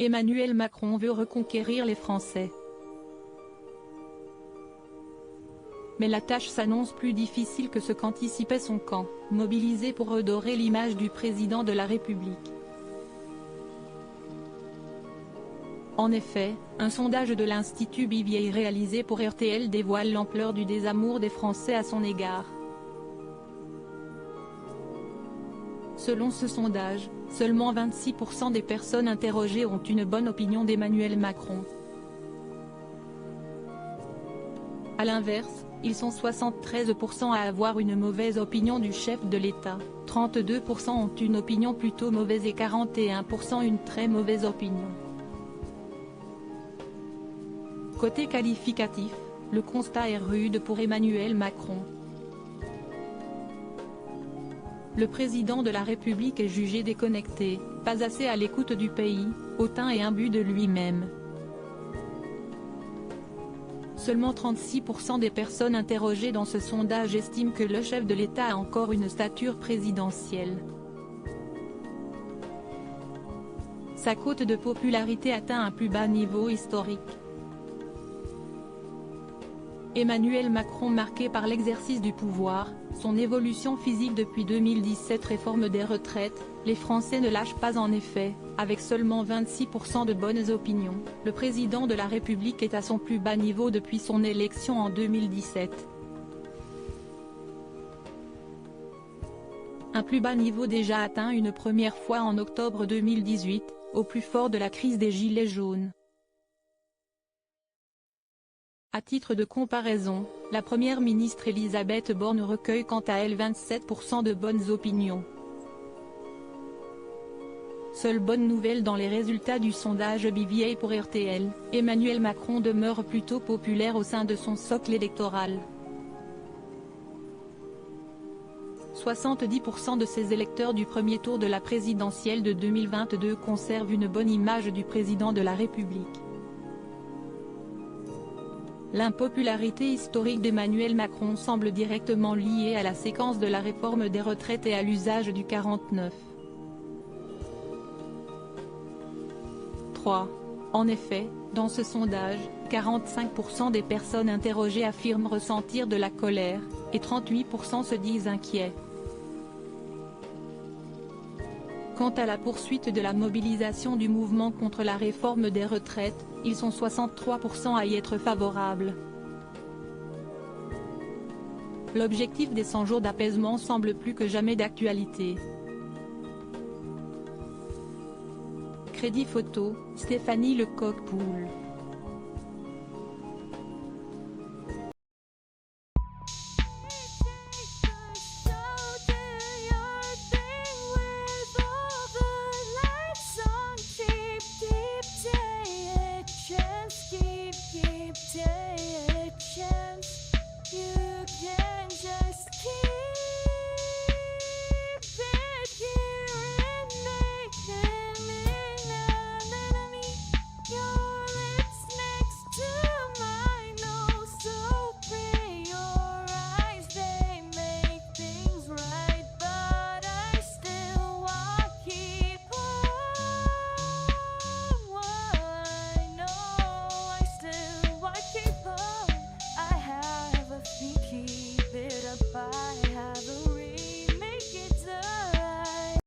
Emmanuel Macron veut reconquérir les Français. Mais la tâche s'annonce plus difficile que ce qu'anticipait son camp, mobilisé pour redorer l'image du président de la République. En effet, un sondage de l'Institut BVA réalisé pour RTL dévoile l'ampleur du désamour des Français à son égard. Selon ce sondage, seulement 26% des personnes interrogées ont une bonne opinion d'Emmanuel Macron. A l'inverse, ils sont 73% à avoir une mauvaise opinion du chef de l'État, 32% ont une opinion plutôt mauvaise et 41% une très mauvaise opinion. Côté qualificatif, le constat est rude pour Emmanuel Macron. Le président de la République est jugé déconnecté, pas assez à l'écoute du pays, hautain et imbu de lui-même. Seulement 36% des personnes interrogées dans ce sondage estiment que le chef de l'État a encore une stature présidentielle. Sa cote de popularité atteint un plus bas niveau historique. Emmanuel Macron marqué par l'exercice du pouvoir, son évolution physique depuis 2017 réforme des retraites, les Français ne lâchent pas en effet, avec seulement 26% de bonnes opinions, le président de la République est à son plus bas niveau depuis son élection en 2017. Un plus bas niveau déjà atteint une première fois en octobre 2018, au plus fort de la crise des Gilets jaunes. À titre de comparaison, la première ministre Elisabeth Borne recueille quant à elle 27% de bonnes opinions. Seule bonne nouvelle dans les résultats du sondage BVA pour RTL, Emmanuel Macron demeure plutôt populaire au sein de son socle électoral. 70% de ses électeurs du premier tour de la présidentielle de 2022 conservent une bonne image du président de la République. L'impopularité historique d'Emmanuel Macron semble directement liée à la séquence de la réforme des retraites et à l'usage du 49.3. En effet, dans ce sondage, 45% des personnes interrogées affirment ressentir de la colère, et 38% se disent inquiets. Quant à la poursuite de la mobilisation du mouvement contre la réforme des retraites, ils sont 63% à y être favorables. L'objectif des 100 jours d'apaisement semble plus que jamais d'actualité. Crédit photo, Stéphanie Lecoq-Poul.